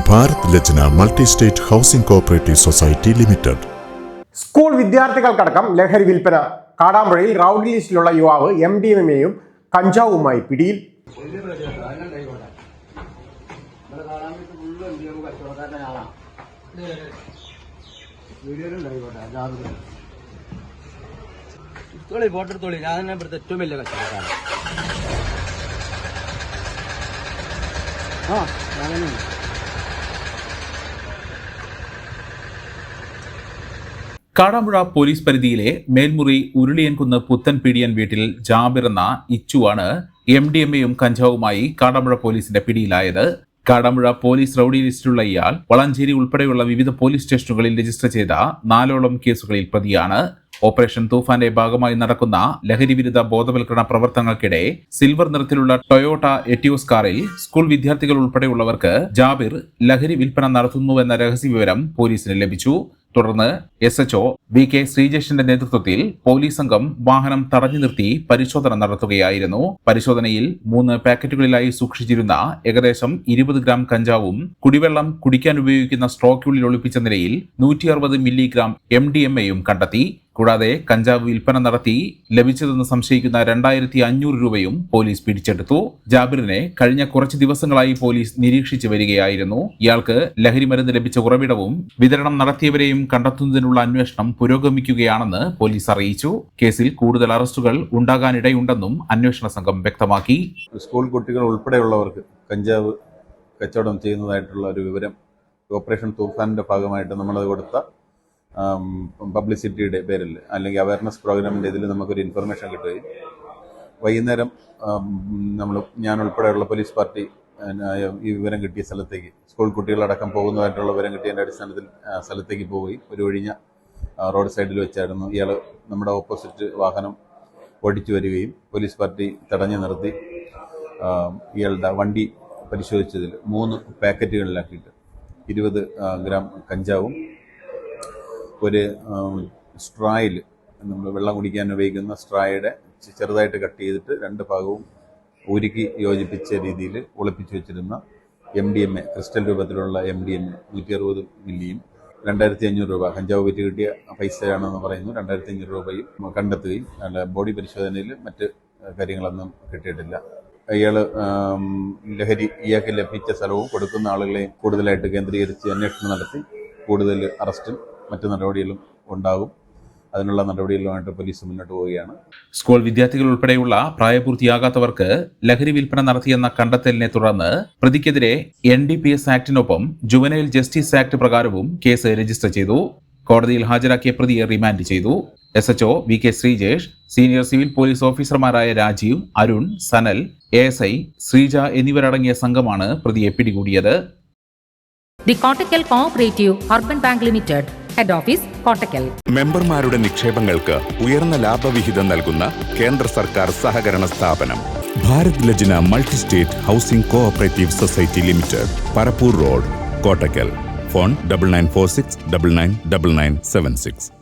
Bharat Lajna multi state housing cooperative society limited. School വിദ്യാർത്ഥികൾക്കടക്കം ലഹരി വിൽപ്പന. കാടാമ്പുഴയിൽ റൗഡി ലിസ്റ്റിലുള്ള യുവാവ് MDMAയും കഞ്ചാവുമായി പിടിയിൽ. ഞാൻ ഇവിടുത്തെ ഏറ്റവും വലിയ കച്ചവടക്കാരൻ. കാടാമ്പുഴ പോലീസ് പരിധിയിലെ മേൽമുറി ഉരുളിയൻകുന്ന് പുത്തൻപീടിയൻ വീട്ടിൽ ജാബിർ എന്ന ഇച്ചുവാണ് MDMAയും കഞ്ചാവുമായി കാടാമ്പുഴ പോലീസിന്റെ പിടിയിലായത്. കാടാമ്പുഴ പോലീസ് റൌഡി ലിസ്റ്റിലുള്ള ഇയാൾ വളാഞ്ചേരി ഉൾപ്പെടെയുള്ള വിവിധ പോലീസ് സ്റ്റേഷനുകളിൽ രജിസ്റ്റർ ചെയ്ത 4ഓളം കേസുകളിൽ പ്രതിയാണ്. ഓപ്പറേഷൻ തൂഫാന്റെ ഭാഗമായി നടക്കുന്ന ലഹരിവിരുദ്ധ ബോധവൽക്കരണ പ്രവർത്തനങ്ങൾക്കിടെ സിൽവർ നിറത്തിലുള്ള ടൊയോട്ട എറ്റിയോസ് കാറിൽ സ്കൂൾ വിദ്യാർത്ഥികൾ ഉൾപ്പെടെയുള്ളവർക്ക് ജാബിർ ലഹരി വിൽപ്പന നടത്തുന്നുവെന്ന രഹസ്യവിവരം പോലീസിന് ലഭിച്ചു. തുടർന്ന് SHO VK ശ്രീജേഷിന്റെ നേതൃത്വത്തിൽ പോലീസ് സംഘം വാഹനം തടഞ്ഞു നിർത്തി പരിശോധന നടത്തുകയായിരുന്നു. പരിശോധനയിൽ 3 പാക്കറ്റുകളിലായി സൂക്ഷിച്ചിരുന്ന ഏകദേശം 20 ഗ്രാം കഞ്ചാവും കുടിവെള്ളം കുടിക്കാൻ ഉപയോഗിക്കുന്ന സ്ട്രോയ്ക്കുള്ളിൽ ഒളിപ്പിച്ച നിലയിൽ 160 മില്ലിഗ്രാം MDMAയും കണ്ടെത്തി. കൂടാതെ കഞ്ചാവ് വിൽപ്പന നടത്തി ലഭിച്ചതെന്ന് സംശയിക്കുന്ന 2500 രൂപയും പോലീസ് പിടിച്ചെടുത്തു. ജാബിറിനെ കഴിഞ്ഞ കുറച്ച് ദിവസങ്ങളായി പോലീസ് നിരീക്ഷിച്ചു വരികയായിരുന്നു. ഇയാൾക്ക് ലഹരിമരുന്ന് ലഭിച്ച ഉറവിടവും വിതരണം നടത്തിയവരെയും കണ്ടെത്തുന്നതിനുള്ള അന്വേഷണം പുരോഗമിക്കുകയാണെന്ന് പോലീസ് അറിയിച്ചു. കേസിൽ കൂടുതൽ അറസ്റ്റുകൾ ഉണ്ടാകാനിടയുണ്ടെന്നും അന്വേഷണ സംഘം വ്യക്തമാക്കി. സ്കൂൾ കുട്ടികൾ ഉൾപ്പെടെയുള്ളവർക്ക് കഞ്ചാവ് കച്ചവടം ചെയ്യുന്നതായിട്ടുള്ള ഒരു വിവരം ഓപ്പറേഷൻ തൂഫാനിന്റെ ഭാഗമായിട്ട് നമ്മളത് കൊടുത്ത പബ്ലിസിറ്റിയുടെ പേരിൽ അല്ലെങ്കിൽ അവയർനെസ് പ്രോഗ്രാമിൻ്റെ ഇതിൽ നമുക്കൊരു ഇൻഫർമേഷൻ കിട്ടുകയും വൈകുന്നേരം ഞാൻ ഉൾപ്പെടെയുള്ള പോലീസ് പാർട്ടി ഈ വിവരം കിട്ടിയ സ്ഥലത്തേക്ക് സ്കൂൾ കുട്ടികളടക്കം പോകുന്നതായിട്ടുള്ള വിവരം കിട്ടിയതിൻ്റെ അടിസ്ഥാനത്തിൽ സ്ഥലത്തേക്ക് പോവുകയും ഒരു ഒഴിഞ്ഞ റോഡ് സൈഡിൽ വെച്ചായിരുന്നു ഇയാൾ നമ്മുടെ ഓപ്പോസിറ്റ് വാഹനം ഓടിച്ചു വരികയും പോലീസ് പാർട്ടി തടഞ്ഞു നിർത്തി ഇയാളുടെ വണ്ടി പരിശോധിച്ചതിൽ 3 പാക്കറ്റുകളിലാക്കിയിട്ട് 20 ഗ്രാം കഞ്ചാവും ഒരു സ്ട്രായിൽ നമ്മൾ വെള്ളം കുടിക്കാൻ ഉപയോഗിക്കുന്ന സ്ട്രായുടെ ചെറുതായിട്ട് കട്ട് ചെയ്തിട്ട് 2 ഭാഗവും ഉരുക്കി യോജിപ്പിച്ച രീതിയിൽ ഒളിപ്പിച്ചു വെച്ചിരുന്ന MDMA ക്രിസ്റ്റൽ രൂപത്തിലുള്ള MDMA 160 മില്ലിയും 2500 രൂപ കഞ്ചാവ് വിറ്റ് കിട്ടിയ പൈസയാണെന്ന് പറയുന്നു. 2500 രൂപയും കണ്ടെത്തുകയും ബോഡി പരിശോധനയിൽ മറ്റ് കാര്യങ്ങളൊന്നും കിട്ടിയിട്ടില്ല. ഇയാൾക്ക് ലഭിച്ച സ്ഥലവും കൊടുക്കുന്ന ആളുകളെയും കൂടുതലായിട്ട് കേന്ദ്രീകരിച്ച് അന്വേഷണം നടത്തി കൂടുതൽ അറസ്റ്റും മറ്റു നടപടികളും ഉണ്ടാകും. അതിനുള്ള നടപടികളുമായിട്ട് പോലീസ് മുന്നോട്ട് പോവുകയാണ്. സ്കൂൾ വിദ്യാർത്ഥികൾ ഉൾപ്പെടെയുള്ള പ്രായപൂർത്തിയാകാത്തവർക്ക് ലഹരി വിൽപ്പന നടത്തിയെന്ന കണ്ടെത്തലിനെ തുടർന്ന് പ്രതിക്കെതിരെ NDPS ആക്ടിനൊപ്പം ജുവനൈൽ ജസ്റ്റിസ് ആക്ട് പ്രകാരവും കേസ് രജിസ്റ്റർ ചെയ്തു. കോടതിയിൽ ഹാജരാക്കിയ പ്രതിയെ റിമാൻഡ് ചെയ്തു. SHO VK Sreejesh, senior civil police ഓഫീസർമാരായ രാജീവ്, അരുൺ, സനൽ, ASI ശ്രീജ എന്നിവരടങ്ങിയ സംഘമാണ് പ്രതിയെ പിടികൂടിയത്. The Kottakkal cooperative urban bank limited, head office Kottakkal. മെമ്പർമാരുടെ നിക്ഷേപങ്ങൾക്ക് ഉയർന്ന ലാഭവിഹിതം നൽകുന്ന കേന്ദ്ര സർക്കാർ സഹകരണ സ്ഥാപനം Bharat Lajna multi state housing cooperative society limited, Parappur road, Kottakkal. Phone 9946 999976.